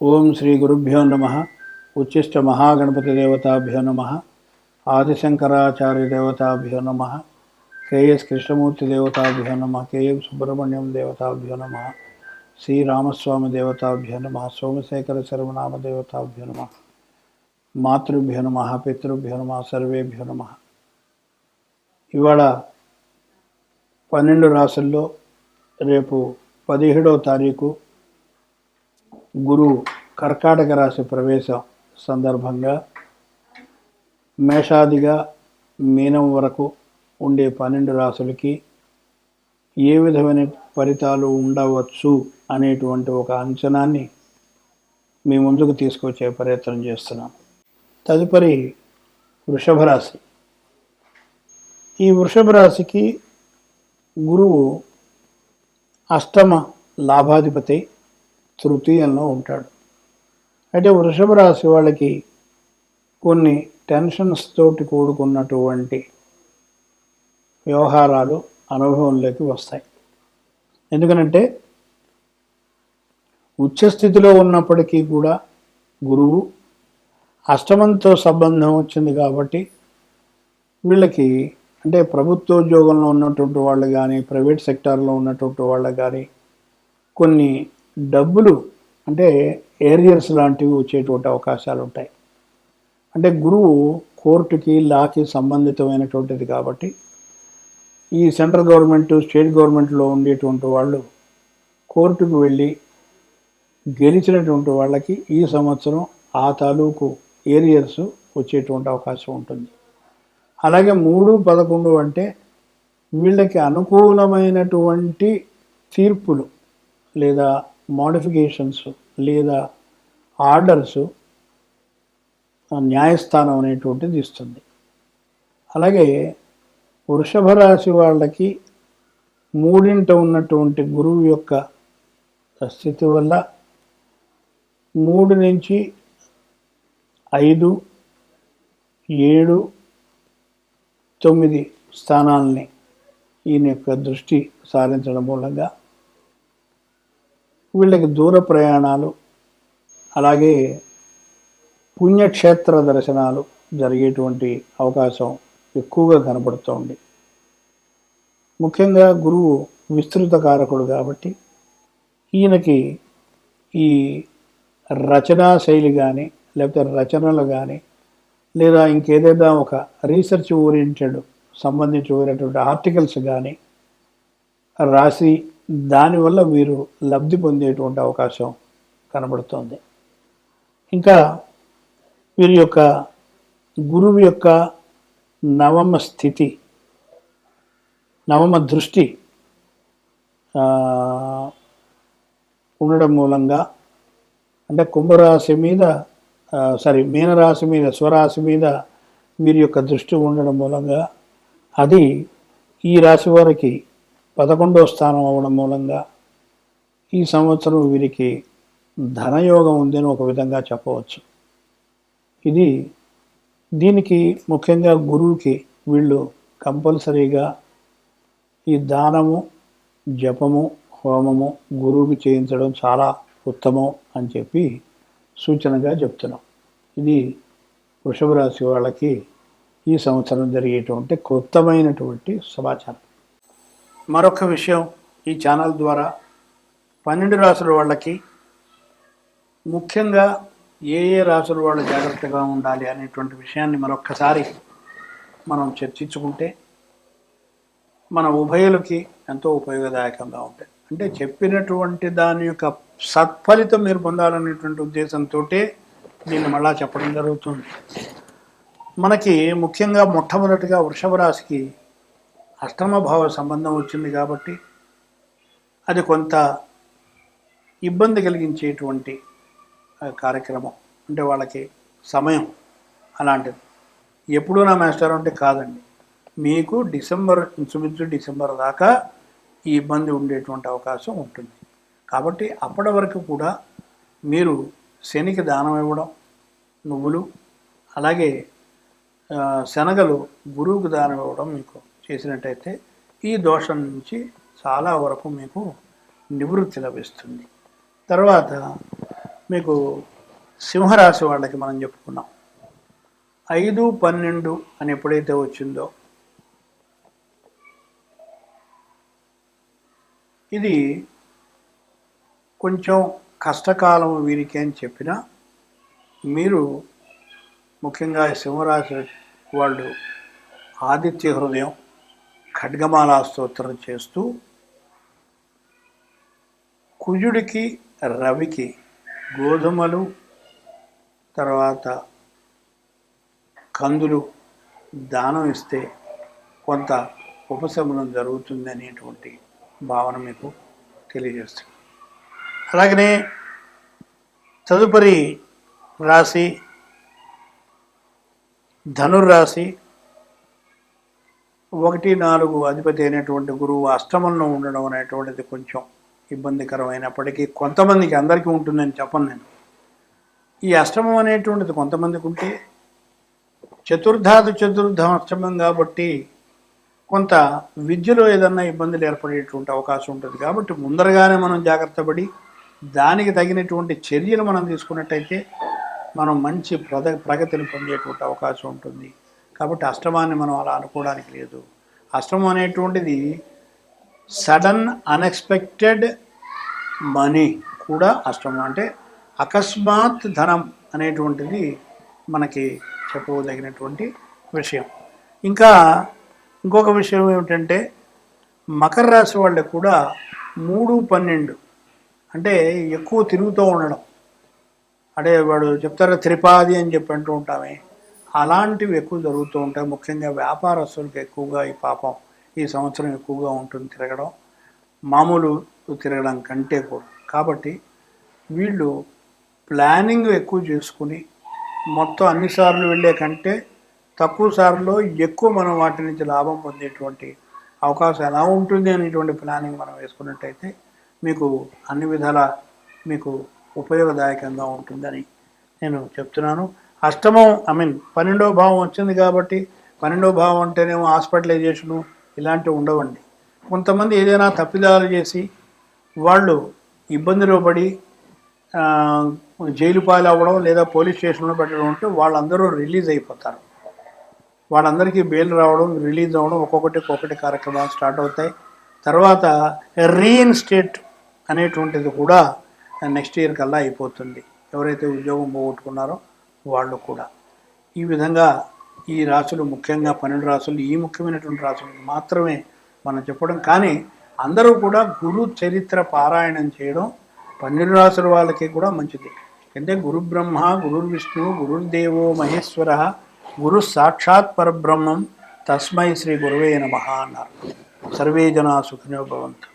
ఓం శ్రీ గురుభ్యో నమ. ఉచ్చిష్ట మహాగణపతి దేవతాభ్యో నమ. ఆదిశంకరాచార్య దేవతాభ్యో నమ. కేఎస్ కృష్ణమూర్తి దేవతాభ్యో నమ. కేఎం సుబ్రహ్మణ్యం దేవతాభ్యో నమ. శ్రీరామస్వామి దేవతాభ్యో నమ. సోమశేఖర శర్వనామ దేవతాభ్యో నమ. మాతృభ్యో నమ. పితృభ్యో నమ. సర్వేభ్యో నమ. ఇవాళ 12 రాసుల్లో రేపు 17వ తారీఖు గురువు కర్కాటక రాశి ప్రవేశం సందర్భంగా మేషాదిగా మీనం వరకు ఉండే 12 రాశులకి ఏ విధమైన ఫలితాలు ఉండవచ్చు అనేటువంటి ఒక అంచనాన్ని మీ ముందుకు తీసుకొచ్చే ప్రయత్నం చేస్తున్నాం. తదుపరి వృషభ రాశి. ఈ వృషభ రాశికి గురువు అష్టమ లాభాధిపతి తృతీయంలో ఉంటాడు. అయితే వృషభ రాశి వాళ్ళకి కొన్ని టెన్షన్స్ తోటి కూడుకున్నటువంటి వ్యవహారాలు అనుభవంలోకి వస్తాయి. ఎందుకనంటే ఉచ్చస్థితిలో ఉన్నప్పటికీ కూడా గురువు అష్టమంతో సంబంధం వచ్చింది కాబట్టి వీళ్ళకి అంటే ప్రభుత్వోద్యోగంలో ఉన్నటువంటి వాళ్ళు కానీ ప్రైవేట్ సెక్టార్లో ఉన్నటువంటి వాళ్ళు కానీ కొన్ని డబ్బులు అంటే ఏరియర్స్ లాంటివి వచ్చేటువంటి అవకాశాలు ఉంటాయి. అంటే గురువు కోర్టుకి లాకి సంబంధితమైనటువంటిది కాబట్టి ఈ సెంట్రల్ గవర్నమెంట్ స్టేట్ గవర్నమెంట్లో ఉండేటువంటి వాళ్ళు కోర్టుకు వెళ్ళి గెలిచినటువంటి వాళ్ళకి ఈ సంవత్సరం ఆ తాలూకు ఏరియర్స్ వచ్చేటువంటి అవకాశం ఉంటుంది. అలాగే 3-11 అంటే వీళ్ళకి అనుకూలమైనటువంటి తీర్పులు లేదా మోడిఫికేషన్స్ లేదా ఆర్డర్స్ న్యాయస్థానం అనేటువంటిది ఇస్తుంది. అలాగే వృషభ రాశి వాళ్ళకి 3ంట ఉన్నటువంటి గురువు యొక్క స్థితి వల్ల 3 నుంచి 5, 7, 9 స్థానాలని ఈయన యొక్క దృష్టి సారించడం మూలంగా వీళ్ళకి దూర ప్రయాణాలు అలాగే పుణ్యక్షేత్ర దర్శనాలు జరిగేటువంటి అవకాశం ఎక్కువగా కనపడుతోంది. ముఖ్యంగా గురువు విస్తృత కారకుడు కాబట్టి ఈయనకి ఈ రచనా శైలి కానీ లేకపోతే రచనలు కానీ లేదా ఇంకేదైనా ఒక రీసెర్చ్ ఓరియంటెడ్ సంబంధించినటువంటి ఆర్టికల్స్ కానీ రాసి దానివల్ల వీరు లబ్ధి పొందేటువంటి అవకాశం కనబడుతోంది. ఇంకా వీరి యొక్క గురువు యొక్క నవమ స్థితి నవమ దృష్టి ఉండడం మూలంగా అంటే కుంభరాశి మీద మీనరాశి మీద స్వరాశి మీద వీరి యొక్క దృష్టి ఉండడం మూలంగా అది ఈ రాశి వారికి 11వ స్థానం అవ్వడం మూలంగా ఈ సంవత్సరం వీరికి ధనయోగం ఉందని ఒక విధంగా చెప్పవచ్చు. దీనికి ముఖ్యంగా గురువుకి వీళ్ళు కంపల్సరీగా ఈ దానము జపము హోమము గురువుకి చేయించడం చాలా ఉత్తమం అని చెప్పి సూచనగా చెప్తున్నాం. ఇది వృషభ రాశి వాళ్ళకి ఈ సంవత్సరం జరిగేటువంటి క్లుప్తమైనటువంటి సమాచారం. మరొక విషయం, ఈ ఛానల్ ద్వారా 12 రాసుల వాళ్ళకి ముఖ్యంగా ఏ రాసుల వాళ్ళు జాగ్రత్తగా ఉండాలి అనేటువంటి విషయాన్ని మరొక్కసారి మనం చర్చించుకుంటే మన ఉభయులకి ఎంతో ఉపయోగదాయకంగా ఉంటాయి. అంటే చెప్పినటువంటి దాని యొక్క సత్ఫలితం మీరు పొందాలనేటువంటి ఉద్దేశంతో దీన్ని మళ్ళా చెప్పడం జరుగుతుంది. మనకి ముఖ్యంగా మొట్టమొదటిగా వృషభ రాశికి అష్టమ భావ సంబంధం వచ్చింది కాబట్టి అది కొంత ఇబ్బంది కలిగించేటువంటి కార్యక్రమం. అంటే వాళ్ళకి సమయం అలాంటిది. ఎప్పుడూ నా మాస్టర్ అంటే కాదండి, మీకు ఇంచుమించు డిసెంబర్ దాకా ఈ ఇబ్బంది ఉండేటువంటి అవకాశం ఉంటుంది. కాబట్టి అప్పటి వరకు కూడా మీరు శనికి దానం ఇవ్వడం, నువ్వులు అలాగే శనగలు గురువుకు దానం ఇవ్వడం మీకు చేసినట్టయితే ఈ దోషం నుంచి చాలా వరకు మీకు నివృత్తి లభిస్తుంది. తర్వాత మీకు సింహరాశి వాళ్ళకి మనం చెప్పుకున్నాం. 5-12 అని ఎప్పుడైతే వచ్చిందో ఇది కొంచెం కష్టకాలం వీరికి అని చెప్పినా, మీరు ముఖ్యంగా సింహరాశి వాళ్ళు ఆదిత్య హృదయం, ఖడ్గమాలా స్తోత్రం చేస్తూ కుజుడికి రవికి గోధుమలు తర్వాత కందులు దానం ఇస్తే కొంత ఉపశమనం జరుగుతుంది అనేటువంటి భావన మీకు తెలియజేస్తుంది. అలాగనే తదుపరి రాశి ధనుర్రాశి. 1-4 అధిపతి అయినటువంటి గురువు అష్టమంలో ఉండడం అనేటువంటిది కొంచెం ఇబ్బందికరమైనప్పటికీ కొంతమందికి, అందరికీ ఉంటుందని చెప్పను నేను. ఈ అష్టమం అనేటువంటిది కొంతమందికి ఉంటే చతుర్థం అష్టమం కాబట్టి కొంత విద్యలో ఏదన్నా ఇబ్బందులు ఏర్పడేటువంటి అవకాశం ఉంటుంది. కాబట్టి ముందరగానే మనం జాగ్రత్త పడి దానికి తగినటువంటి చర్యలు మనం తీసుకున్నట్టయితే మనం మంచి ప్రగతిని పొందేటువంటి అవకాశం ఉంటుంది. కాబట్టి అష్టమాన్ని మనం అలా అనుకోవడానికి లేదు. అష్టమం అనేటువంటిది సడన్ అన్ఎక్స్పెక్టెడ్ మనీ కూడా అష్టమం, అంటే అకస్మాత్ ధనం అనేటువంటిది మనకి చెప్పదగినటువంటి విషయం. ఇంకొక విషయం ఏమిటంటే మకర రాశి వాళ్ళకి కూడా 3-12 అంటే ఎక్కువ తిరుగుతూ ఉండడం, అంటే వాడు చెప్తారు త్రిపాది అని చెప్పి అంటూ ఉంటామే, అలాంటివి ఎక్కువ జరుగుతూ ఉంటాయి. ముఖ్యంగా వ్యాపారస్తులకు ఎక్కువగా ఈ పాపం ఈ సంవత్సరం ఎక్కువగా ఉంటుంది తిరగడం, మామూలు తిరగడం కంటే కూడా. కాబట్టి వీళ్ళు ప్లానింగ్ ఎక్కువ చేసుకుని మొత్తం అన్నిసార్లు వెళ్ళే కంటే తక్కువ సార్లు ఎక్కువ మనం వాటి నుంచి లాభం పొందేటువంటి అవకాశం ఎలా ఉంటుంది అనేటువంటి ప్లానింగ్ మనం వేసుకున్నట్టయితే మీకు అన్ని విధాల మీకు ఉపయోగదాయకంగా ఉంటుందని నేను చెప్తున్నాను. అష్టమం 12వ భావం వచ్చింది కాబట్టి 12వ భావం అంటేనేమో హాస్పిటలైజేషను ఇలాంటివి ఉండవండి. కొంతమంది ఏదైనా తప్పిదాలు చేసి వాళ్ళు ఇబ్బందిలో పడి జైలు పాలు అవ్వడం లేదా పోలీస్ స్టేషన్లో పెట్టడం ఉంటే వాళ్ళందరూ రిలీజ్ అయిపోతారు. వాళ్ళందరికీ బెయిల్ రావడం, రిలీజ్ అవ్వడం, ఒక్కొక్కటి కార్యక్రమాలు స్టార్ట్ అవుతాయి. తర్వాత రీఇన్స్టేట్ అనేటువంటిది కూడా నెక్స్ట్ ఇయర్ కల్లా అయిపోతుంది, ఎవరైతే ఉద్యోగం పోగొట్టుకున్నారో వాళ్ళు కూడా. ఈ విధంగా ఈ రాశులు, ముఖ్యంగా 12 రాశులు, ఈ ముఖ్యమైనటువంటి రాశులు మాత్రమే మనం చెప్పడం. కానీ అందరూ కూడా గురు చరిత్ర పారాయణం చేయడం 12 రాశుల వాళ్ళకి కూడా మంచిది. అంటే గురు బ్రహ్మ, గురు విష్ణు, గురుర్దేవో మహేశ్వర, గురు సాక్షాత్ పరబ్రహ్మం, తస్మై శ్రీ గురువే నమః అన్నారు. సర్వే జనా సుఖినో భవంతు.